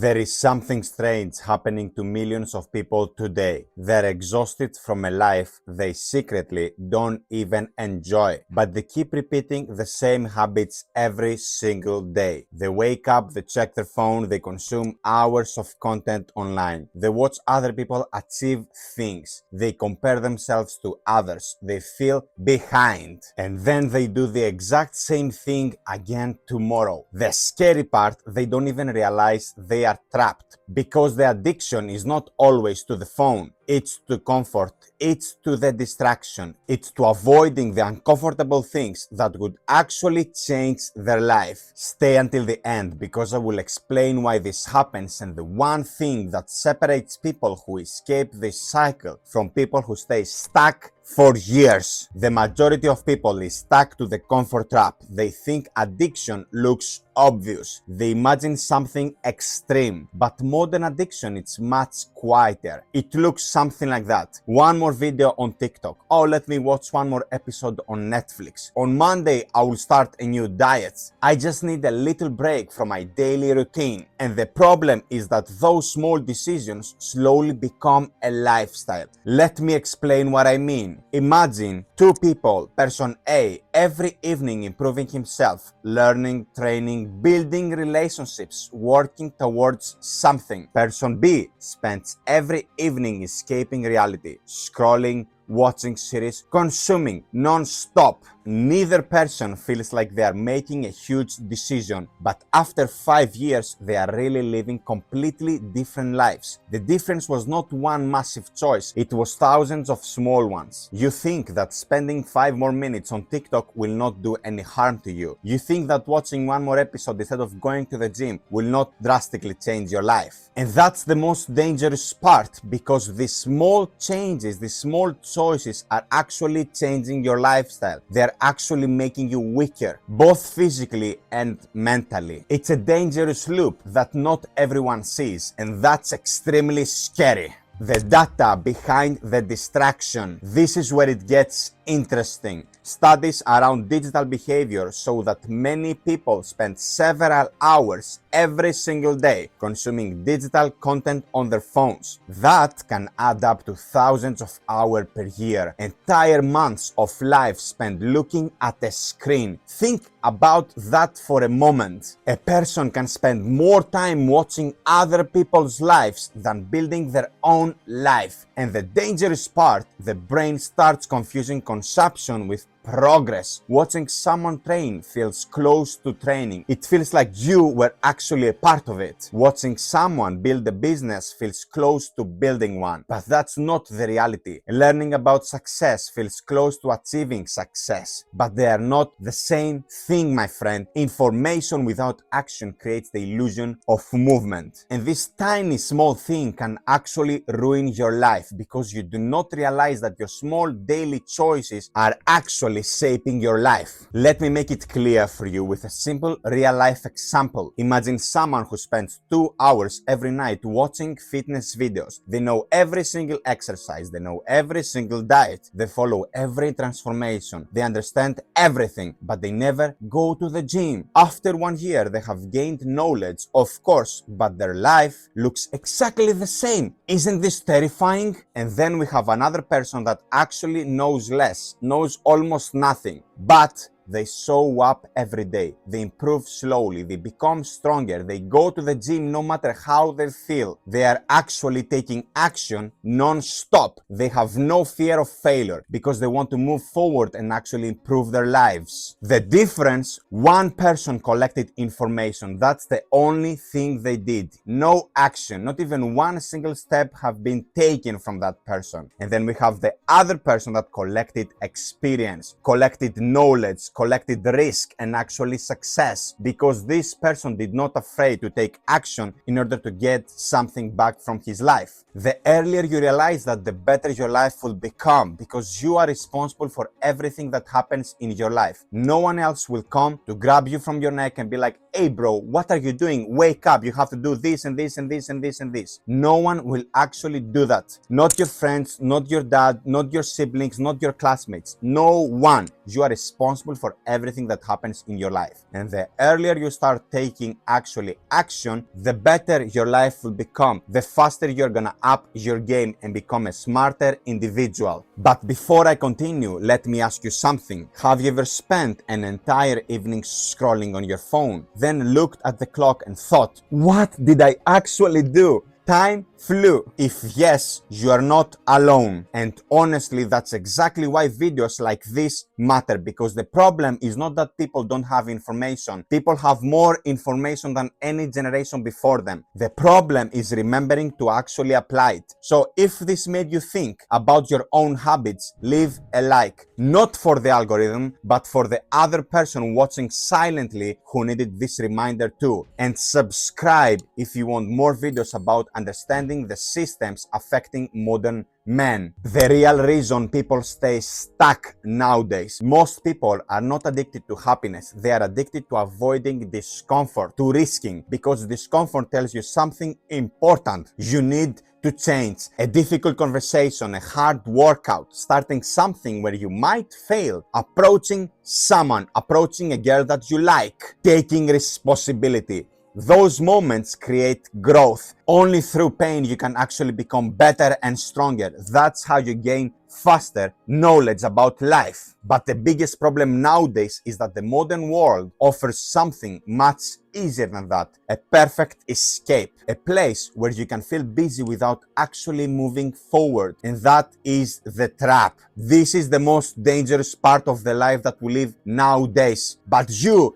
There is something strange happening to millions of people today. They're exhausted from a life they secretly don't even enjoy, but they keep repeating the same habits every single day. They wake up, they check their phone, they consume hours of content online. They watch other people achieve things. They compare themselves to others. They feel behind. And then they do the exact same thing again tomorrow. The scary part, they don't even realize they are trapped, because the addiction is not always to the phone. It's to comfort, it's to the distraction, it's to avoiding the uncomfortable things that would actually change their life. Stay until the end, because I will explain why this happens and the one thing that separates people who escape this cycle from people who stay stuck for years. The majority of people is stuck to the comfort trap. They think addiction looks obvious. They imagine something extreme, but modern addiction, it's much quieter. It looks something like that. One more video on TikTok. Oh, let me watch one more episode on Netflix. On Monday, I will start a new diet. I just need a little break from my daily routine. And the problem is that those small decisions slowly become a lifestyle. Let me explain what I mean. Imagine two people, person A, every evening improving himself, learning, training, building relationships, working towards something. Person B spends every evening escaping reality, scrolling, watching series, consuming non-stop. Neither person feels like they are making a huge decision, but after 5 years, they are really living completely different lives. The difference was not one massive choice, it was thousands of small ones. You think that spending 5 more minutes on TikTok will not do any harm to you. You think that watching one more episode instead of going to the gym will not drastically change your life. And that's the most dangerous part, because these small changes, these small choices are actually changing your lifestyle. They're actually making you weaker, both physically and mentally. It's a dangerous loop that not everyone sees, and that's extremely scary. The data behind the distraction. This is where it gets interesting. Studies around digital behavior show that many people spend several hours every single day consuming digital content on their phones. That can add up to thousands of hours per year, entire months of life spent looking at a screen. Think about that for a moment. A person can spend more time watching other people's lives than building their own life. And the dangerous part, the brain starts confusing consumption with progress. Watching someone train feels close to training. It feels like you were actually a part of it. Watching someone build a business feels close to building one. But that's not the reality. Learning about success feels close to achieving success. But they are not the same thing, my friend. Information without action creates the illusion of movement. And this tiny small thing can actually ruin your life, because you do not realize that your small daily choices are actually shaping your life. Let me make it clear for you with a simple real-life example. Imagine someone who spends 2 hours every night watching fitness videos. They know every single exercise, they know every single diet, they follow every transformation, they understand everything, but they never go to the gym. After 1 year, they have gained knowledge, of course, but their life looks exactly the same. Isn't this terrifying? And then we have another person that actually knows less, knows almost nothing, but they show up every day, they improve slowly, they become stronger, they go to the gym no matter how they feel. They are actually taking action non-stop. They have no fear of failure because they want to move forward and actually improve their lives. The difference, one person collected information. That's the only thing they did. No action, not even one single step have been taken from that person. And then we have the other person that collected experience, collected knowledge, collected risk, and actually success, because this person did not afraid to take action in order to get something back from his life. The earlier you realize that, the better your life will become, because you are responsible for everything that happens in your life. No one else will come to grab you from your neck and be like, hey bro, what are you doing? Wake up, you have to do this and this and this and this and this. No one will actually do that. Not your friends, not your dad, not your siblings, not your classmates. No one. You are responsible for everything that happens in your life. And the earlier you start taking actually action, the better your life will become. The faster you're gonna up your game and become a smarter individual. But before I continue, let me ask you something. Have you ever spent an entire evening scrolling on your phone, then looked at the clock and thought, what did I actually do? Time flew. If yes, you are not alone. And honestly, that's exactly why videos like this matter, because the problem is not that people don't have information. People have more information than any generation before them. The problem is remembering to actually apply it. So if this made you think about your own habits, leave a like. Not for the algorithm, but for the other person watching silently who needed this reminder too. And subscribe if you want more videos about understanding the systems affecting modern men. The real reason people stay stuck nowadays. Most people are not addicted to happiness. They are addicted to avoiding discomfort, to risking, because discomfort tells you something important. You need to change. A difficult conversation, a hard workout, starting something where you might fail, approaching someone, approaching a girl that you like, taking responsibility. Those moments create growth. Only through pain you can actually become better and stronger. That's how you gain faster knowledge about life. But the biggest problem nowadays is that the modern world offers something much easier than that. A perfect escape. A place where you can feel busy without actually moving forward. And that is the trap. This is the most dangerous part of the life that we live nowadays. But you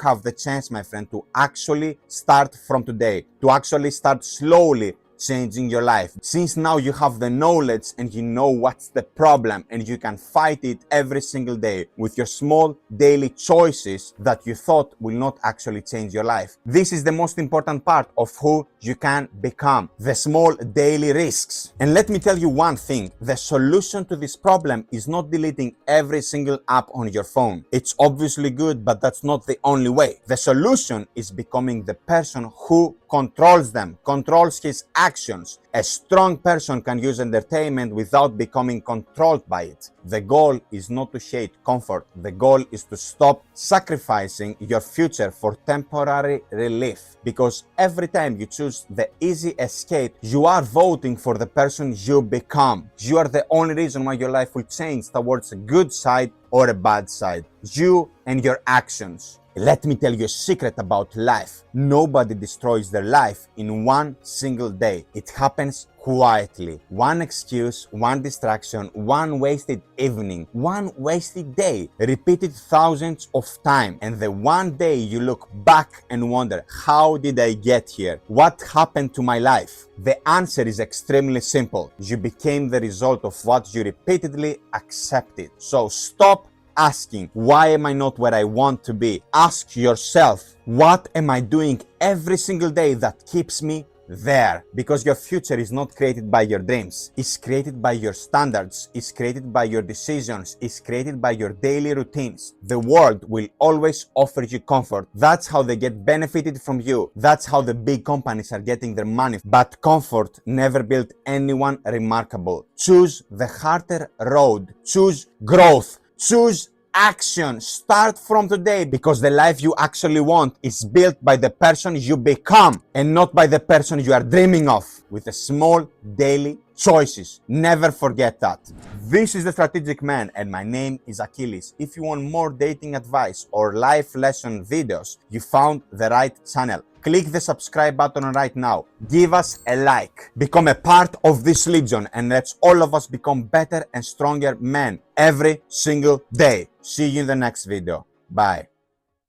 have the chance, my friend, to actually start from today. To actually start slowly changing your life. Since now you have the knowledge and you know what's the problem and you can fight it every single day with your small daily choices that you thought will not actually change your life. This is the most important part of who you can become. The small daily risks. And let me tell you one thing. The solution to this problem is not deleting every single app on your phone. It's obviously good, but that's not the only way. The solution is becoming the person who controls them, controls his actions. A strong person can use entertainment without becoming controlled by it. The goal is not to hate comfort. The goal is to stop sacrificing your future for temporary relief. Because every time you choose the easy escape, you are voting for the person you become. You are the only reason why your life will change towards a good side or a bad side. You and your actions. Let me tell you a secret about life. Nobody destroys their life in one single day. It happens quietly. One excuse, one distraction, one wasted evening, one wasted day, repeated thousands of times. And the one day you look back and wonder, how did I get here? What happened to my life? The answer is extremely simple. You became the result of what you repeatedly accepted. So stop asking, why am I not where I want to be? Ask yourself, what am I doing every single day that keeps me there? Because your future is not created by your dreams. It's created by your standards. It's created by your decisions. It's created by your daily routines. The world will always offer you comfort. That's how they get benefited from you. That's how the big companies are getting their money. But comfort never built anyone remarkable. Choose the harder road. Choose growth. Choose action. Start from today, because the life you actually want is built by the person you become and not by the person you are dreaming of, with the small daily choices. Never forget that. This is The Strategic Man and my name is Achilles. If you want more dating advice or life lesson videos, you found the right channel. Click the subscribe button right now. Give us a like. Become a part of this legion and let's all of us become better and stronger men every single day. See you in the next video. Bye.